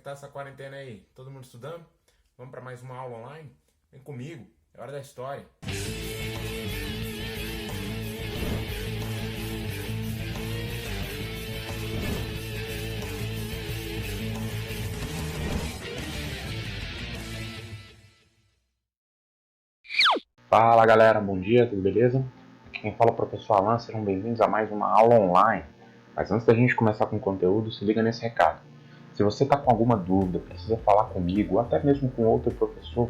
tá essa quarentena aí? Todo mundo estudando? Vamos para mais uma aula online? Vem comigo, é hora da história. Fala galera, bom dia, tudo beleza? Aqui quem fala é o professor Alan, sejam bem-vindos a mais uma aula online. Mas antes da gente começar com o conteúdo, se liga nesse recado. Se você está com alguma dúvida, precisa falar comigo, ou até mesmo com outro professor,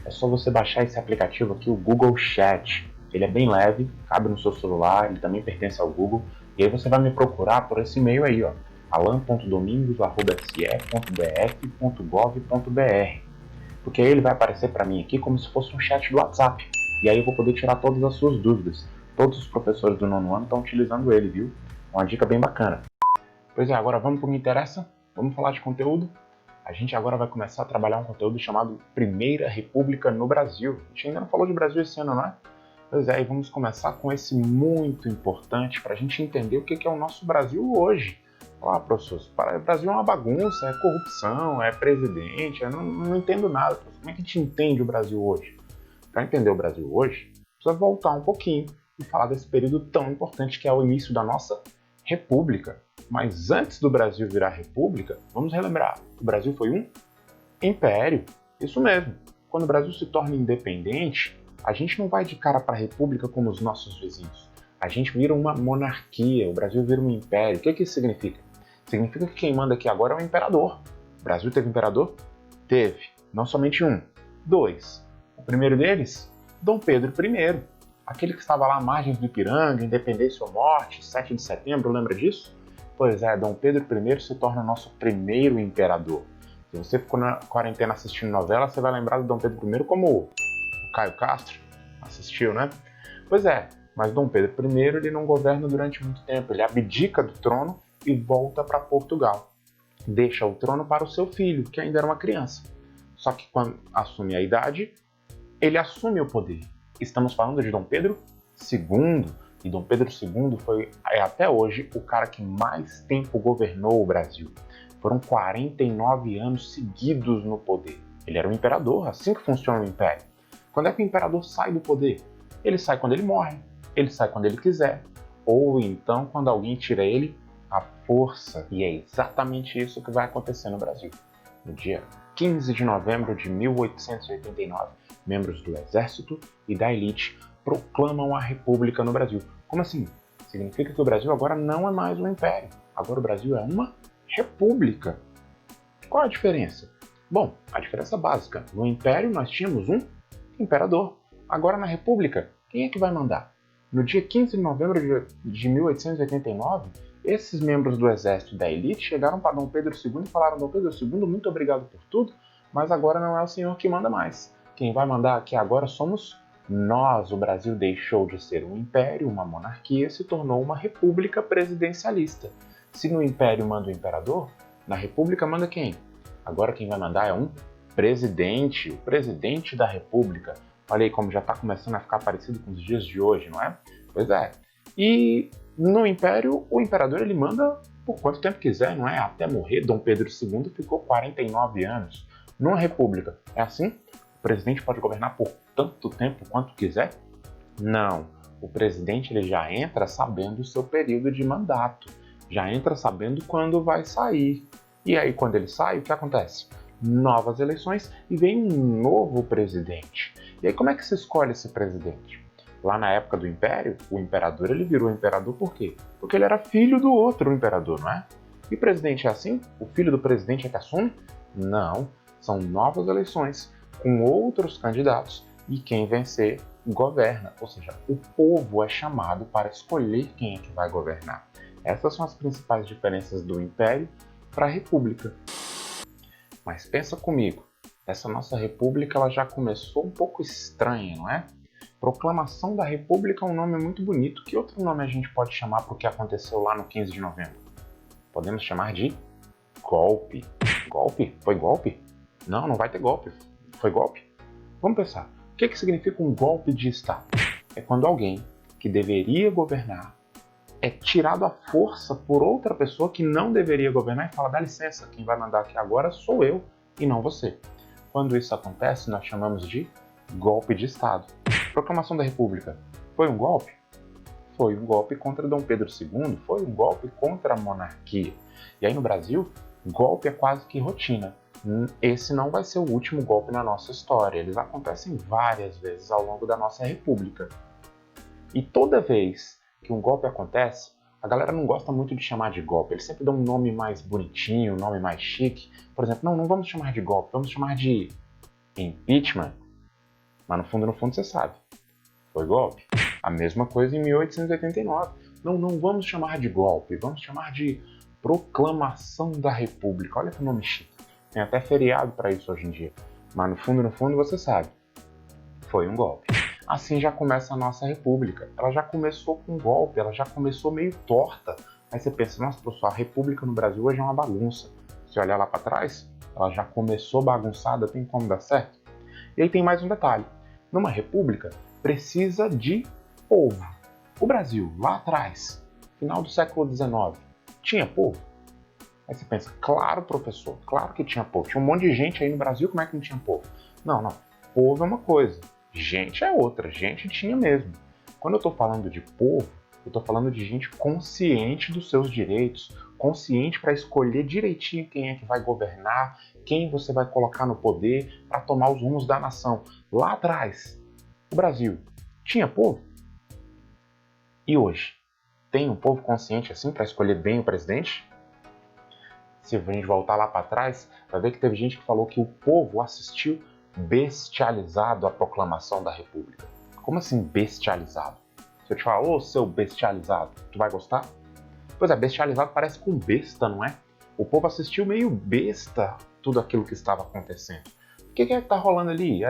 é só você baixar esse aplicativo aqui, o Google Chat. Ele é bem leve, cabe no seu celular, ele também pertence ao Google, e aí você vai me procurar por esse e-mail aí, ó, alan.domingos@sef.bf.gov.br, porque aí ele vai aparecer para mim aqui como se fosse um chat do WhatsApp. E aí eu vou poder tirar todas as suas dúvidas. Todos os professores do nono ano estão utilizando ele, viu? Uma dica bem bacana. Pois é, agora vamos para o que me interessa. Vamos falar de conteúdo. A gente agora vai começar a trabalhar um conteúdo chamado Primeira República no Brasil. A gente ainda não falou de Brasil esse ano, não é? Pois é, e vamos começar com esse muito importante para a gente entender o que é o nosso Brasil hoje. Ah, professor, o Brasil é uma bagunça, é corrupção, é presidente, eu não entendo nada. Professor. Como é que a gente entende o Brasil hoje? Para entender o Brasil hoje, precisa voltar um pouquinho e falar desse período tão importante que é o início da nossa República. Mas antes do Brasil virar República, vamos relembrar, o Brasil foi um império. Isso mesmo. Quando o Brasil se torna independente, a gente não vai de cara para a República como os nossos vizinhos. A gente vira uma monarquia, o Brasil vira um império. O que isso significa? Significa que quem manda aqui agora é o imperador. O Brasil teve imperador? Teve. Não somente um. Dois. O primeiro deles, Dom Pedro I, aquele que estava lá à margem do Ipiranga, Independência ou Morte, 7 de setembro, lembra disso? Pois é, Dom Pedro I se torna nosso primeiro imperador. Se você ficou na quarentena assistindo novela, você vai lembrar de Dom Pedro I como o Caio Castro, assistiu, né? Pois é, mas Dom Pedro I ele não governa durante muito tempo, ele abdica do trono e volta para Portugal. Deixa o trono para o seu filho, que ainda era uma criança. Só que quando assume a idade, ele assume o poder. Estamos falando de Dom Pedro II, e Dom Pedro II foi até hoje o cara que mais tempo governou o Brasil. Foram 49 anos seguidos no poder. Ele era um imperador, assim que funciona o império. Quando é que o imperador sai do poder? Ele sai quando ele morre, ele sai quando ele quiser, ou então quando alguém tira ele à força. E é exatamente isso que vai acontecer no Brasil. No dia 15 de novembro de 1889, membros do Exército e da elite proclamam a República no Brasil. Como assim? Significa que o Brasil agora não é mais um império. Agora o Brasil é uma república. Qual a diferença? Bom, a diferença básica. No império nós tínhamos um imperador. Agora na república, quem é que vai mandar? No dia 15 de novembro de 1889, esses membros do exército e da elite chegaram para Dom Pedro II e falaram: Dom Pedro II, muito obrigado por tudo, mas agora não é o senhor que manda mais. Quem vai mandar aqui agora somos nós. O Brasil deixou de ser um império, uma monarquia, e se tornou uma república presidencialista. Se no império manda o imperador, na república manda quem? Agora quem vai mandar é um presidente, o presidente da república. Olha aí como já está começando a ficar parecido com os dias de hoje, não é? Pois é. E no Império, o imperador ele manda por quanto tempo quiser, não é? Até morrer. Dom Pedro II ficou 49 anos. Numa república, é assim? O presidente pode governar por tanto tempo quanto quiser? Não. O presidente ele já entra sabendo o seu período de mandato. Já entra sabendo quando vai sair. E aí, quando ele sai, o que acontece? Novas eleições e vem um novo presidente. E aí, como é que se escolhe esse presidente? Lá na época do Império, o imperador ele virou imperador por quê? Porque ele era filho do outro imperador, não é? E o presidente é assim? O filho do presidente é que assume? Não. São novas eleições com outros candidatos e quem vencer governa. Ou seja, o povo é chamado para escolher quem é que vai governar. Essas são as principais diferenças do Império para a República. Mas pensa comigo, essa nossa República ela já começou um pouco estranha, não é? Proclamação da República é um nome muito bonito. Que outro nome a gente pode chamar para o que aconteceu lá no 15 de novembro? Podemos chamar de golpe. Golpe? Foi golpe? Não vai ter golpe. Foi golpe? Vamos pensar. O que significa um golpe de Estado? É quando alguém que deveria governar é tirado à força por outra pessoa que não deveria governar e fala, dá licença, quem vai mandar aqui agora sou eu e não você. Quando isso acontece, nós chamamos de golpe de Estado. Proclamação da República foi um golpe? Foi um golpe contra Dom Pedro II, foi um golpe contra a monarquia. E aí no Brasil, golpe é quase que rotina. Esse não vai ser o último golpe na nossa história, eles acontecem várias vezes ao longo da nossa república. E toda vez que um golpe acontece, a galera não gosta muito de chamar de golpe, eles sempre dão um nome mais bonitinho, um nome mais chique. Por exemplo, não vamos chamar de golpe, vamos chamar de impeachment. Mas no fundo você sabe, foi golpe. A mesma coisa em 1889. Não vamos chamar de golpe, vamos chamar de proclamação da República. Olha que nome chique. Tem até feriado para isso hoje em dia. Mas no fundo você sabe, foi um golpe. Assim já começa a nossa república. Ela já começou com um golpe, ela já começou meio torta. Aí você pensa, nossa, professor, a república no Brasil hoje é uma bagunça. Se olhar lá para trás, ela já começou bagunçada, tem como dar certo? E aí tem mais um detalhe. Numa república, precisa de povo. O Brasil, lá atrás, final do século XIX, tinha povo? Aí você pensa, claro, professor, claro que tinha povo. Tinha um monte de gente aí no Brasil, como é que não tinha povo? Não. Povo é uma coisa, gente é outra, gente tinha mesmo. Quando eu estou falando de povo, eu estou falando de gente consciente dos seus direitos, consciente para escolher direitinho quem é que vai governar, quem você vai colocar no poder para tomar os rumos da nação. Lá atrás, o Brasil tinha povo? E hoje? Tem um povo consciente assim para escolher bem o presidente? Se a gente voltar lá para trás, vai ver que teve gente que falou que o povo assistiu bestializado à proclamação da República. Como assim bestializado? Se eu te falar, ô seu bestializado, tu vai gostar? Pois é, bestializado parece com besta, não é? O povo assistiu meio besta tudo aquilo que estava acontecendo. O que é que tá rolando ali?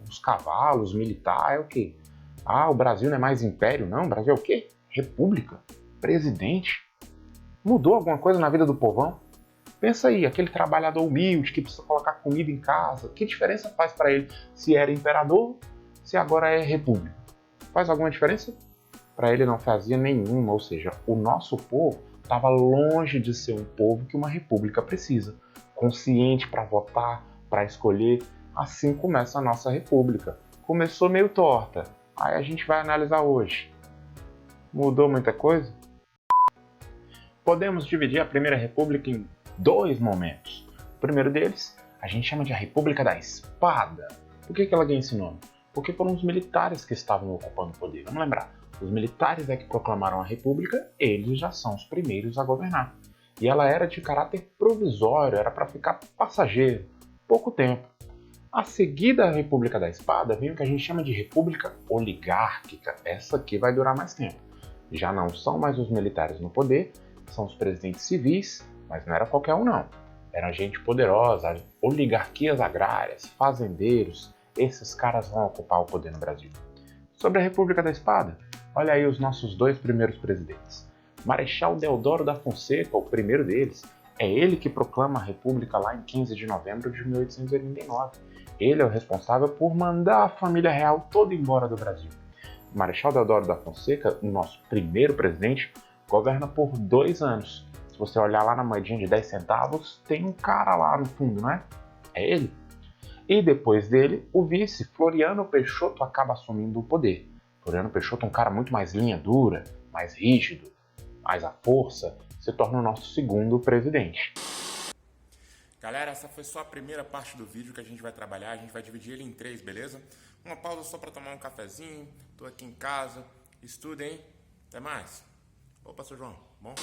Os cavalos, militar, é o quê? Ah, o Brasil não é mais império, não? O Brasil é o quê? República? Presidente? Mudou alguma coisa na vida do povão? Pensa aí, aquele trabalhador humilde que precisa colocar comida em casa, que diferença faz para ele se era imperador, se agora é república? Faz alguma diferença? Para ele não fazia nenhuma, ou seja, o nosso povo estava longe de ser um povo que uma república precisa. Consciente para votar, para escolher, assim começa a nossa república. Começou meio torta, aí a gente vai analisar hoje. Mudou muita coisa? Podemos dividir a Primeira República em dois momentos. O primeiro deles, a gente chama de a República da Espada. Por que ela ganha esse nome? Porque foram os militares que estavam ocupando o poder. Vamos lembrar, os militares é que proclamaram a República, eles já são os primeiros a governar. E ela era de caráter provisório, era para ficar passageiro, pouco tempo. A seguir da República da Espada vem o que a gente chama de República Oligárquica. Essa aqui vai durar mais tempo. Já não são mais os militares no poder, são os presidentes civis, mas não era qualquer um não. Era gente poderosa, oligarquias agrárias, fazendeiros, esses caras vão ocupar o poder no Brasil. Sobre a República da Espada, olha aí os nossos dois primeiros presidentes. Marechal Deodoro da Fonseca, o primeiro deles, é ele que proclama a República lá em 15 de novembro de 1889. Ele é o responsável por mandar a família real toda embora do Brasil. Marechal Deodoro da Fonseca, o nosso primeiro presidente, governa por 2 anos. Se você olhar lá na moedinha de 10 centavos, tem um cara lá no fundo, não é? É ele. E depois dele, o vice, Floriano Peixoto, acaba assumindo o poder. Floriano Peixoto é um cara muito mais linha dura, mais rígido, mais à força, se torna o nosso segundo presidente. Galera, essa foi só a primeira parte do vídeo que a gente vai trabalhar. A gente vai dividir ele em 3, beleza? Uma pausa só para tomar um cafezinho. Tô aqui em casa. Estudem. Até mais. Opa, seu João. Bom?